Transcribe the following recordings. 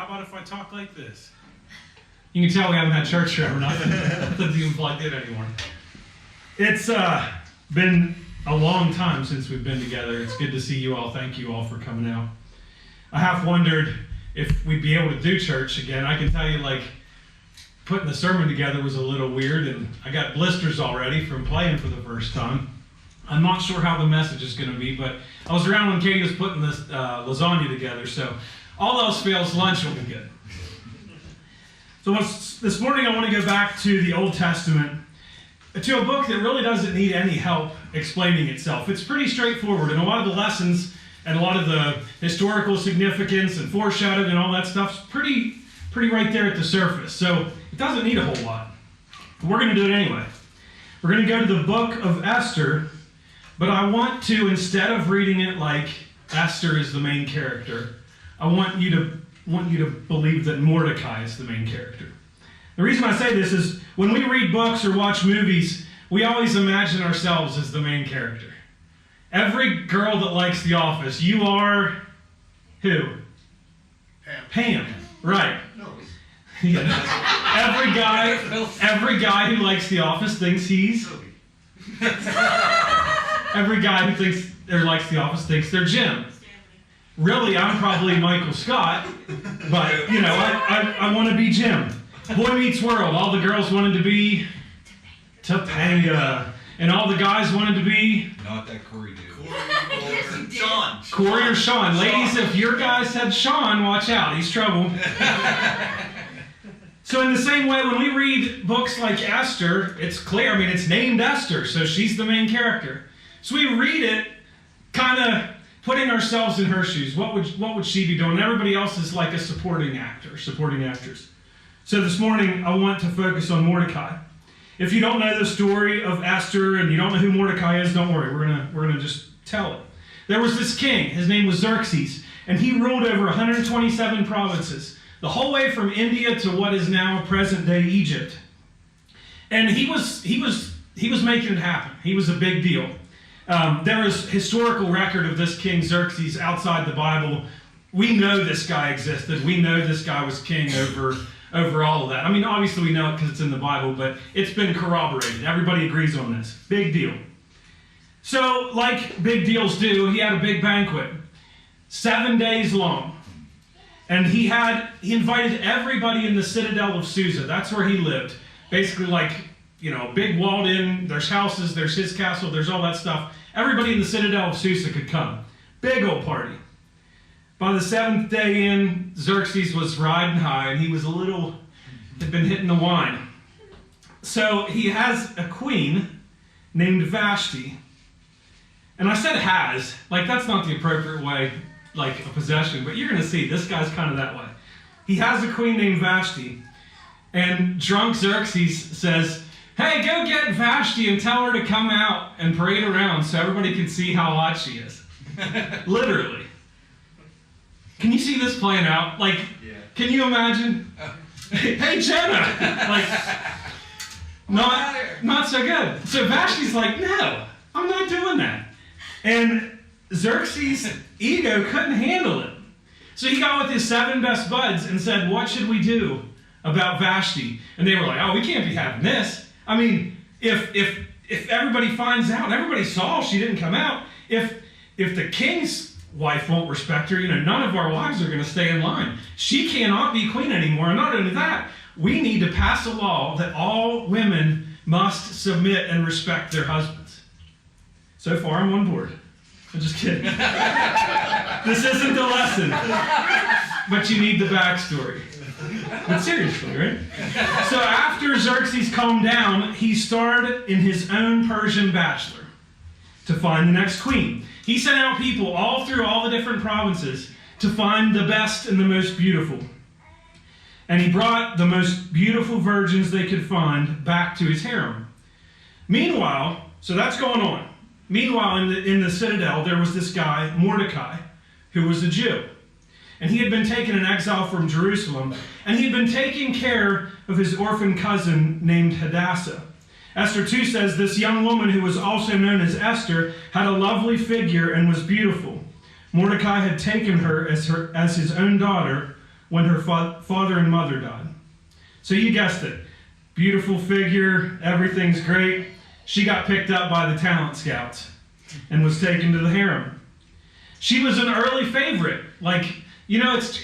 about if I talk like this? You can tell we haven't had church here or nothing. Nothing's even plugged in anymore. It's been a long time since we've been together. It's good to see you all. Thank you all for coming out. I have wondered if we'd be able to do church again. I can tell you, like, putting the sermon together was a little weird, and I got blisters already from playing for the first time. I'm not sure how the message is going to be, but I was around when Katie was putting this lasagna together, so all else fails, lunch will be good. So this morning I want to go back to the Old Testament, to a book that really doesn't need any help explaining itself. It's pretty straightforward, and a lot of the lessons and a lot of the historical significance and foreshadowing and all that stuff's pretty right there at the surface. So it doesn't need a whole lot. But we're going to do it anyway. We're going to go to the book of Esther, but I want to, instead of reading it like Esther is the main character, I want you to believe that Mordecai is the main character. The reason I say this is when we read books or watch movies, we always imagine ourselves as the main character. Every girl that likes The Office, you are who? Pam. Right. No. Yeah. Every guy who likes The Office thinks he's. Every guy who thinks or likes The Office thinks they're Jim. Really, I'm probably Michael Scott, but you know, I want to be Jim. Boy Meets World. All the girls wanted to be Topanga, and all the guys wanted to be not that Corey dude. Sean. Corey or Sean. Ladies, if your guy said Sean, watch out. He's trouble. So in the same way, when we read books like Esther, it's clear. I mean, it's named Esther, so she's the main character. So we read it kind of putting ourselves in her shoes. What would she be doing? Everybody else is like a supporting actor, supporting actress. So this morning, I want to focus on Mordecai. If you don't know the story of Esther and you don't know who Mordecai is, don't worry. We're gonna just tell it. There was this king. His name was Xerxes, and he ruled over 127 provinces, the whole way from India to what is now present-day Egypt. And he was making it happen. He was a big deal. There is historical record of this king Xerxes outside the Bible. We know this guy existed. We know this guy was king over all of that. I mean, obviously we know it because it's in the Bible, but it's been corroborated. Everybody agrees on this. Big deal. So, like big deals do, he had a big banquet, 7 days long. And he invited everybody in the citadel of Susa. That's where he lived. Basically like, you know, big walled in, there's houses, there's his castle, there's all that stuff. Everybody in the citadel of Susa could come. Big old party. By the 7th day in, Xerxes was riding high, and he was had been hitting the wine. So he has a queen named Vashti. And I said has, like that's not the appropriate way, like a possession, but you're going to see, this guy's kind of that way. He has a queen named Vashti, and drunk Xerxes says, hey, go get Vashti and tell her to come out and parade around so everybody can see how hot she is. Literally. Can you see this playing out? Like, yeah. Can you imagine? Hey, Jenna! Like, not so good. So Vashti's like, no, I'm not doing that. And Xerxes' ego couldn't handle it. So he got with his 7 best buds and said, what should we do about Vashti? And they were like, oh, we can't be having this. I mean, if everybody finds out, and everybody saw she didn't come out, if the king's wife won't respect her, you know, none of our wives are going to stay in line. She cannot be queen anymore. And not only that, we need to pass a law that all women must submit and respect their husbands. So far, I'm on board. I'm just kidding. This isn't the lesson. But you need the backstory. But seriously, right? So after Xerxes calmed down, he starred in his own Persian bachelor to find the next queen. He sent out people all through all the different provinces to find the best and the most beautiful. And he brought the most beautiful virgins they could find back to his harem. Meanwhile, so that's going on. Meanwhile, in the citadel, there was this guy, Mordecai, who was a Jew. And he had been taken in exile from Jerusalem, and he had been taking care of his orphan cousin named Hadassah. Esther 2 says, this young woman who was also known as Esther had a lovely figure and was beautiful. Mordecai had taken her as his own daughter, when her father and mother died. So you guessed it. Beautiful figure, everything's great. She got picked up by the talent scouts and was taken to the harem. She was an early favorite. It's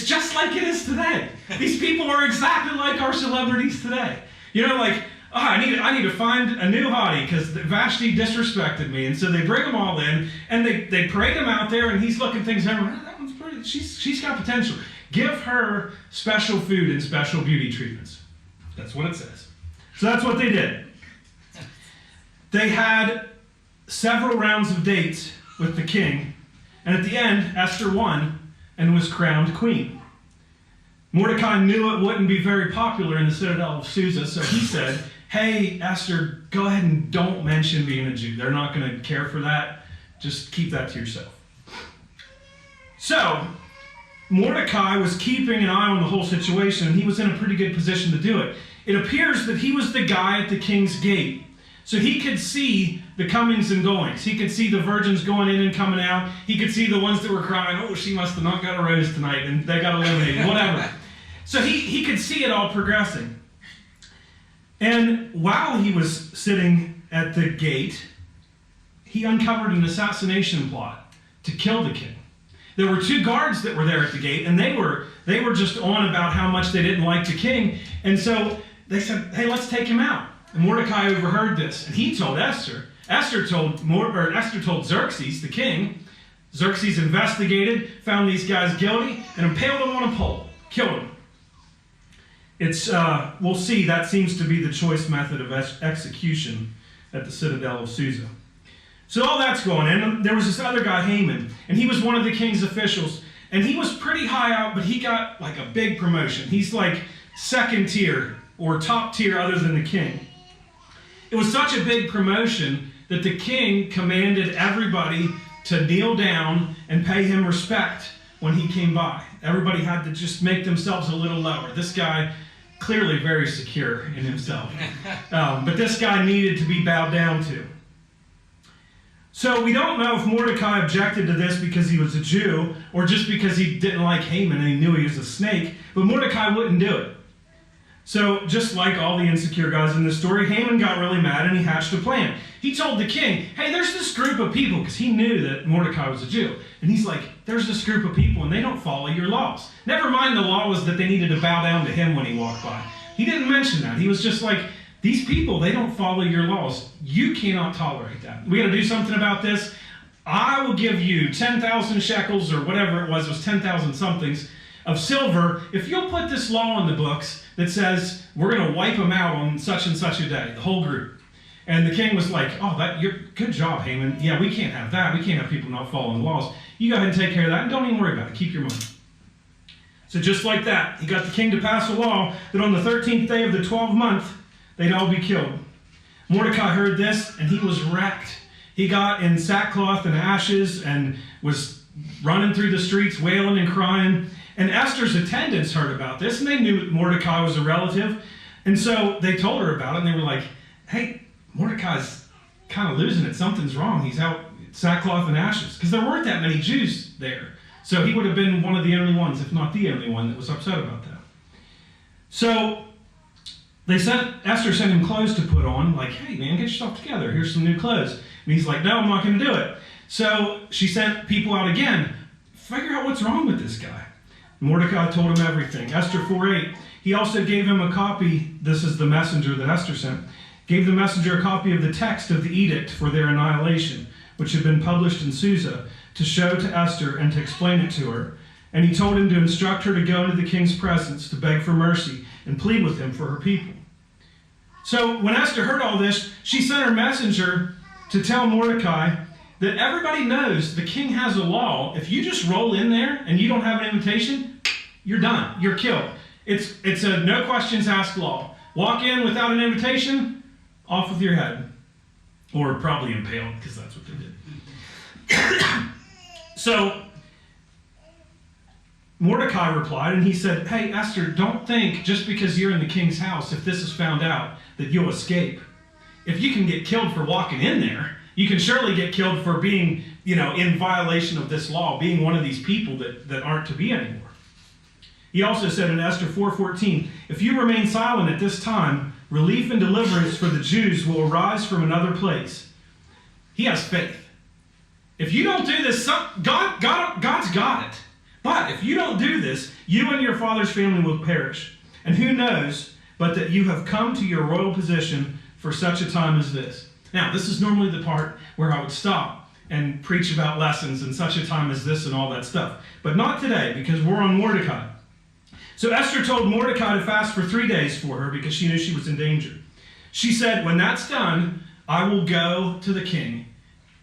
just like it is today. These people are exactly like our celebrities today. I need to find a new hottie because Vashti disrespected me, and so they bring them all in and they parade him out there, and he's looking things over. That one's pretty. She's got potential. Give her special food and special beauty treatments. That's what it says. So that's what they did. They had several rounds of dates with the king, and at the end, Esther won and was crowned queen. Mordecai knew it wouldn't be very popular in the citadel of Susa, so he said, hey, Esther, go ahead and don't mention being a Jew. They're not going to care for that. Just keep that to yourself. So, Mordecai was keeping an eye on the whole situation, and he was in a pretty good position to do it. It appears that he was the guy at the king's gate, so he could see the comings and goings. He could see the virgins going in and coming out. He could see the ones that were crying, oh, she must have not got a rose tonight, and they got eliminated, whatever. So he could see it all progressing. And while he was sitting at the gate, he uncovered an assassination plot to kill the king. There were 2 guards that were there at the gate, and they were just on about how much they didn't like the king. And so they said, hey, let's take him out. And Mordecai overheard this, and he told Esther. Esther told Xerxes, the king. Xerxes investigated, found these guys guilty, and impaled them on a pole, killed them. We'll see, that seems to be the choice method of execution at the citadel of Susa. So all that's going on. There was this other guy, Haman, and he was one of the king's officials, and he was pretty high out, but he got like a big promotion. He's like second tier or top tier other than the king. It was such a big promotion that the king commanded everybody to kneel down and pay him respect when he came by. Everybody had to just make themselves a little lower. This guy, clearly very secure in himself. But this guy needed to be bowed down to. So we don't know if Mordecai objected to this because he was a Jew or just because he didn't like Haman and he knew he was a snake, but Mordecai wouldn't do it. So just like all the insecure guys in this story, Haman got really mad and he hatched a plan. He told the king, hey, there's this group of people, because he knew that Mordecai was a Jew. And he's like, there's this group of people and they don't follow your laws. Never mind the law was that they needed to bow down to him when he walked by. He didn't mention that. He was just like, these people, they don't follow your laws. You cannot tolerate that. We got to do something about this. I will give you 10,000 shekels or whatever it was 10,000 somethings of silver if you'll put this law in the books that says we're going to wipe them out on such and such a day, the whole group. And the king was like, oh, good job, Haman. Yeah, we can't have that. We can't have people not following the laws. You go ahead and take care of that and don't even worry about it. Keep your money. So just like that, he got the king to pass a law that on the 13th day of the 12th month, they'd all be killed. Mordecai heard this and he was wrecked. He got in sackcloth and ashes and was running through the streets wailing and crying. And Esther's attendants heard about this and they knew Mordecai was a relative. And so they told her about it and they were like, hey, Mordecai's kind of losing it. Something's wrong. He's out sackcloth and ashes. Because there weren't that many Jews there. So he would have been one of the only ones, if not the only one, that was upset about that. So Esther sent him clothes to put on, like, hey man, get yourself together. Here's some new clothes. And he's like, no, I'm not going to do it. So she sent people out again. Figure out what's wrong with this guy. Mordecai told him everything. Esther 4:8. He also gave him a copy. This is the messenger that Esther sent. Gave the messenger a copy of the text of the edict for their annihilation, which had been published in Susa, to show to Esther and to explain it to her. And he told him to instruct her to go into the king's presence to beg for mercy and plead with him for her people. So when Esther heard all this, she sent her messenger to tell Mordecai that everybody knows the king has a law. If you just roll in there and you don't have an invitation, you're done. You're killed. It's a no questions asked law. Walk in without an invitation, off with your head. Or probably impaled, because that's what they did. So Mordecai replied, and he said, hey, Esther, don't think just because you're in the king's house, if this is found out, that you'll escape. If you can get killed for walking in there, You can surely get killed for being, in violation of this law, being one of these people that aren't to be anymore. He also said in Esther 4:14, if you remain silent at this time, relief and deliverance for the Jews will arise from another place. He has faith. If you don't do this, God's got it. But if you don't do this, you and your father's family will perish. And who knows but that you have come to your royal position for such a time as this. Now, this is normally the part where I would stop and preach about lessons in such a time as this and all that stuff. But not today, because we're on Mordecai. So Esther told Mordecai to fast for 3 days for her because she knew she was in danger. She said, when that's done, I will go to the king,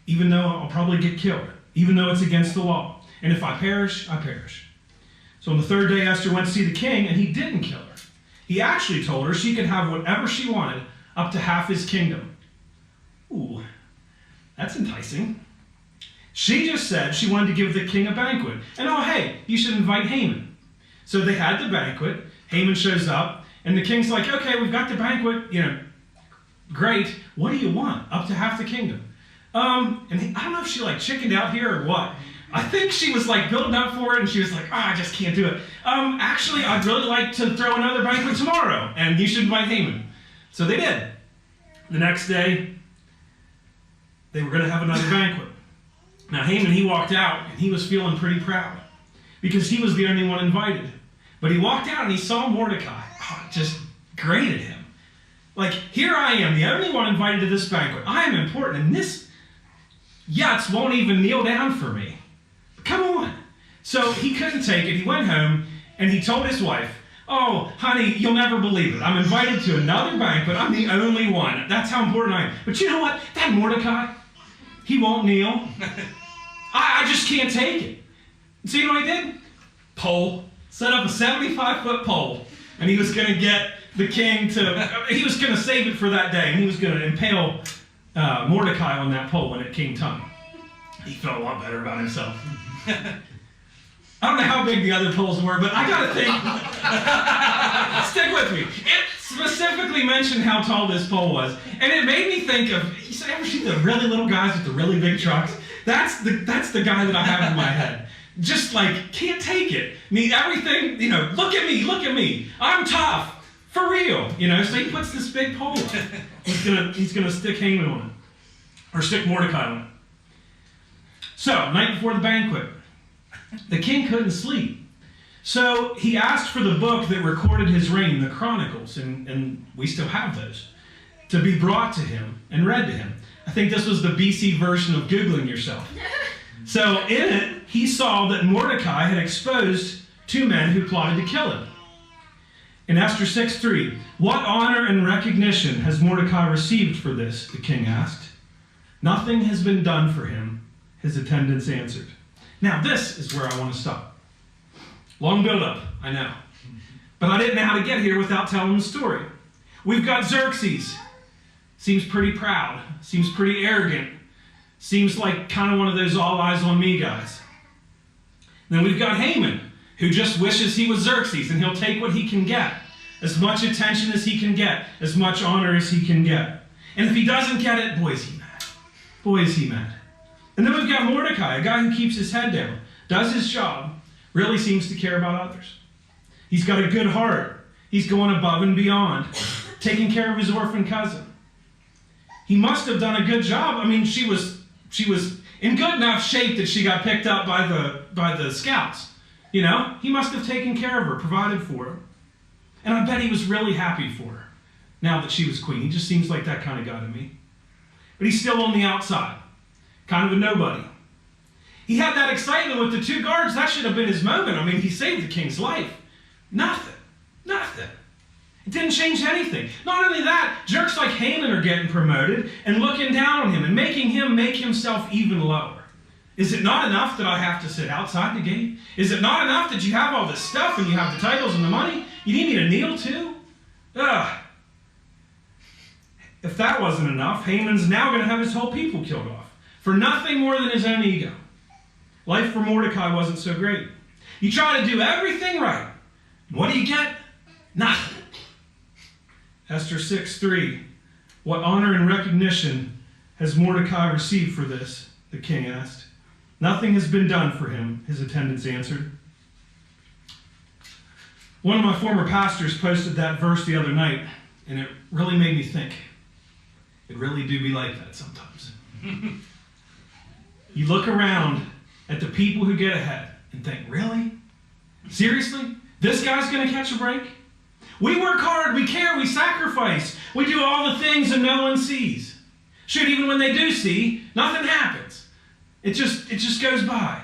even though I'll probably get killed, even though it's against the law. And if I perish, I perish. So on the 3rd day, Esther went to see the king, and he didn't kill her. He actually told her she could have whatever she wanted, up to half his kingdom. Ooh, that's enticing. She just said she wanted to give the king a banquet. And oh, hey, you should invite Haman. So they had the banquet. Haman shows up, and the king's like, okay, we've got the banquet. Great. What do you want? Up to half the kingdom. And I don't know if she chickened out here or what. I think she was building up for it, and she was like, I just can't do it. Actually, I'd really like to throw another banquet tomorrow, and you should invite Haman. So they did. The next day, they were going to have another banquet. Now Haman, he walked out, and he was feeling pretty proud because he was the only one invited. But he walked out, and he saw Mordecai. Oh, it just grated him. Here I am, the only one invited to this banquet. I am important, and this Yutz won't even kneel down for me. Come on. So he couldn't take it. He went home, and he told his wife, oh, honey, you'll never believe it. I'm invited to another banquet. I'm the only one. That's how important I am. But you know what? That Mordecai, he won't kneel. I just can't take it. So you know what he did? Pole. Set up a 75-foot pole. And he was going to get the king he was going to save it for that day. And he was going to impale Mordecai on that pole when it came time. He felt a lot better about himself. I don't know how big the other poles were, but I gotta think. Stick with me. It specifically mentioned how tall this pole was, and it made me think of. You ever seen the really little guys with the really big trucks? That's the guy that I have in my head. Just can't take it. Need everything. Look at me. I'm tough. For real. So he puts this big pole up. He's gonna stick Haman on it, or stick Mordecai on it. So night before the banquet. The king couldn't sleep. So he asked for the book that recorded his reign, the Chronicles, and we still have those, to be brought to him and read to him. I think this was the BC version of Googling yourself. So in it, he saw that Mordecai had exposed 2 men who plotted to kill him. In Esther 6:3, what honor and recognition has Mordecai received for this? The king asked. Nothing has been done for him, his attendants answered. Now this is where I want to stop. Long build-up, I know. But I didn't know how to get here without telling the story. We've got Xerxes. Seems pretty proud. Seems pretty arrogant. Seems like kind of one of those all eyes on me guys. Then we've got Haman, who just wishes he was Xerxes, and he'll take what he can get. As much attention as he can get. As much honor as he can get. And if he doesn't get it, boy, is he mad. Boy, is he mad. And then we've got Mordecai, a guy who keeps his head down, does his job, really seems to care about others. He's got a good heart. He's going above and beyond, taking care of his orphan cousin. He must have done a good job. I mean, she was in good enough shape that she got picked up by the scouts. He must have taken care of her, provided for her. And I bet he was really happy for her, now that she was queen. He just seems like that kind of guy to me. But he's still on the outside. Kind of a nobody. He had that excitement with the 2 guards. That should have been his moment. I mean, he saved the king's life. Nothing. It didn't change anything. Not only that, jerks like Haman are getting promoted and looking down on him and making him make himself even lower. Is it not enough that I have to sit outside the gate? Is it not enough that you have all this stuff and you have the titles and the money? You need me to kneel too? Ugh. If that wasn't enough, Haman's now going to have his whole people killed off. For nothing more than his own ego. Life for Mordecai wasn't so great. You try to do everything right. What do you get? Nothing. Esther 6:3. What honor and recognition has Mordecai received for this?" the king asked. "Nothing has been done for him," his attendants answered. One of my former pastors posted that verse the other night, and it really made me think. It really do be like that sometimes. You look around at the people who get ahead and think, really? Seriously? This guy's going to catch a break? We work hard, we care, we sacrifice. We do all the things and no one sees. Shoot, even when they do see, nothing happens. It just goes by.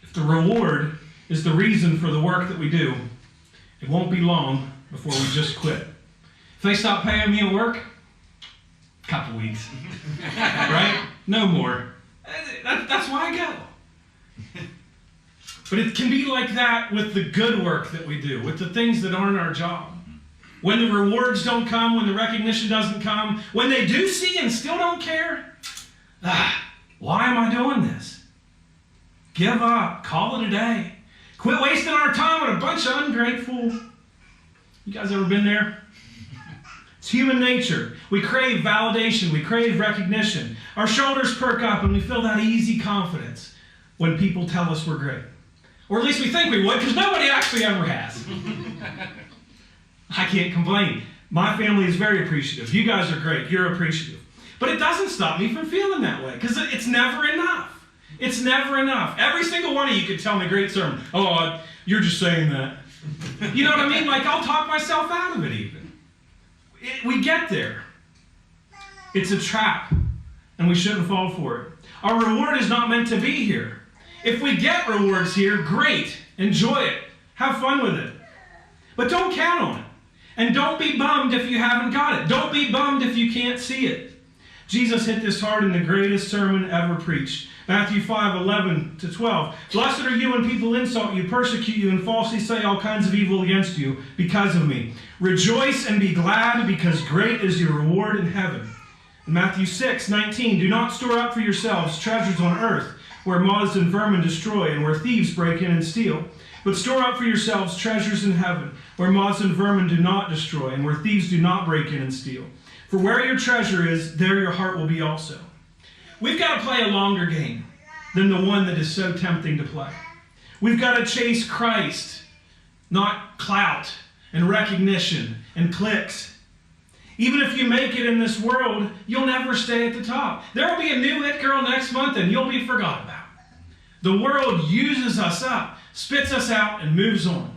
If the reward is the reason for the work that we do, it won't be long before we just quit. If they stop paying me at work, a couple weeks. Right? No more. That's why I go. But it can be like that with the good work that we do, with the things that aren't our job. When the rewards don't come, when the recognition doesn't come, when they do see and still don't care, why am I doing this? Give up. Call it a day. Quit wasting our time with a bunch of ungrateful. You guys ever been there? It's human nature. We crave validation. We crave recognition. Our shoulders perk up and we feel that easy confidence when people tell us we're great. Or at least we think we would, because nobody actually ever has. I can't complain. My family is very appreciative. You guys are great. You're appreciative. But it doesn't stop me from feeling that way, because it's never enough. It's never enough. Every single one of you could tell me, great sermon. Oh, you're just saying that. You know what I mean? Like, I'll talk myself out of it even. We get there. It's a trap, and we shouldn't fall for it. Our reward is not meant to be here. If we get rewards here, great. Enjoy it. Have fun with it. But don't count on it. And don't be bummed if you haven't got it. Don't be bummed if you can't see it. Jesus hit this hard in the greatest sermon ever preached. Matthew 5:11-12. "Blessed are you when people insult you, persecute you, and falsely say all kinds of evil against you because of me. Rejoice and be glad, because great is your reward in heaven." In Matthew 6:19. "Do not store up for yourselves treasures on earth, where moths and vermin destroy, and where thieves break in and steal. But store up for yourselves treasures in heaven, where moths and vermin do not destroy, and where thieves do not break in and steal. For where your treasure is, there your heart will be also." We've got to play a longer game than the one that is so tempting to play. We've got to chase Christ, not clout and recognition and clicks. Even if you make it in this world, you'll never stay at the top. There will be a new hit girl next month and you'll be forgotten about. The world uses us up, spits us out, and moves on.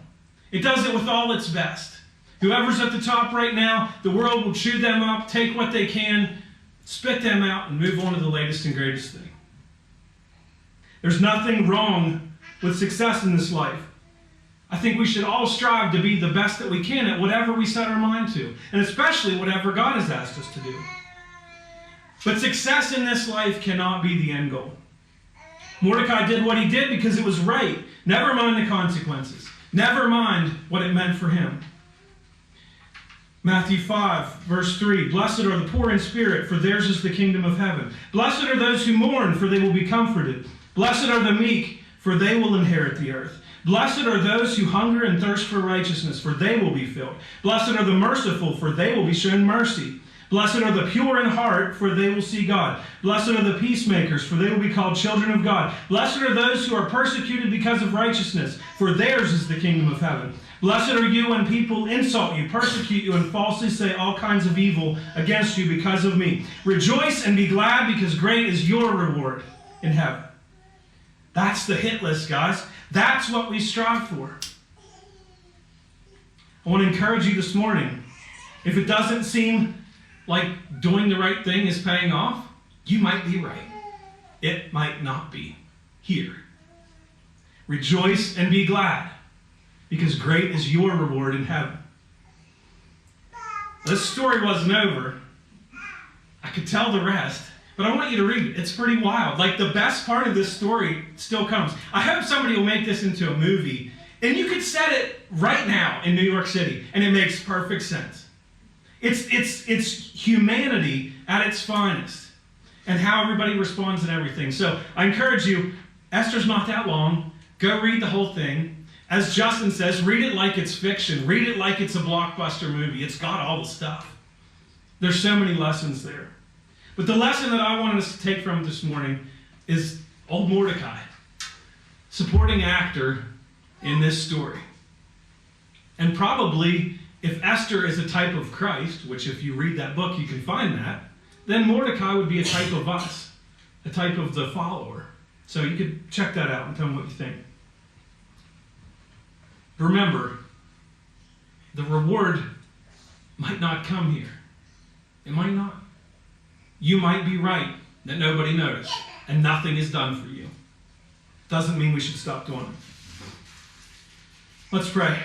It does it with all its best. Whoever's at the top right now, the world will chew them up, take what they can, spit them out, and move on to the latest and greatest thing. There's nothing wrong with success in this life. I think we should all strive to be the best that we can at whatever we set our mind to, and especially whatever God has asked us to do. But success in this life cannot be the end goal. Mordecai did what he did because it was right. Never mind the consequences. Never mind what it meant for him. Matthew 5:3. "Blessed are the poor in spirit, for theirs is the kingdom of heaven. Blessed are those who mourn, for they will be comforted. Blessed are the meek, for they will inherit the earth. Blessed are those who hunger and thirst for righteousness, for they will be filled. Blessed are the merciful, for they will be shown mercy. Blessed are the pure in heart, for they will see God. Blessed are the peacemakers, for they will be called children of God. Blessed are those who are persecuted because of righteousness, for theirs is the kingdom of heaven. Blessed are you when people insult you, persecute you, and falsely say all kinds of evil against you because of me. Rejoice and be glad, because great is your reward in heaven." That's the hit list, guys. That's what we strive for. I want to encourage you this morning. If it doesn't seem like doing the right thing is paying off, you might be right. It might not be here. Rejoice and be glad, because great is your reward in heaven. This story wasn't over. I could tell the rest, but I want you to read it. It's pretty wild. Like, the best part of this story still comes. I hope somebody will make this into a movie, and you could set it right now in New York City, and it makes perfect sense. It's humanity at its finest, and how everybody responds and everything. So I encourage you, Esther's not that long. Go read the whole thing. As Justin says, read it like it's fiction. Read it like it's a blockbuster movie. It's got all the stuff. There's so many lessons there. But the lesson that I wanted us to take from this morning is old Mordecai, supporting actor in this story. And probably, if Esther is a type of Christ, which if you read that book you can find that, then Mordecai would be a type of us, a type of the follower. So you could check that out and tell me what you think. Remember, the reward might not come here. It might not. You might be right that nobody noticed and nothing is done for you. Doesn't mean we should stop doing it. Let's pray.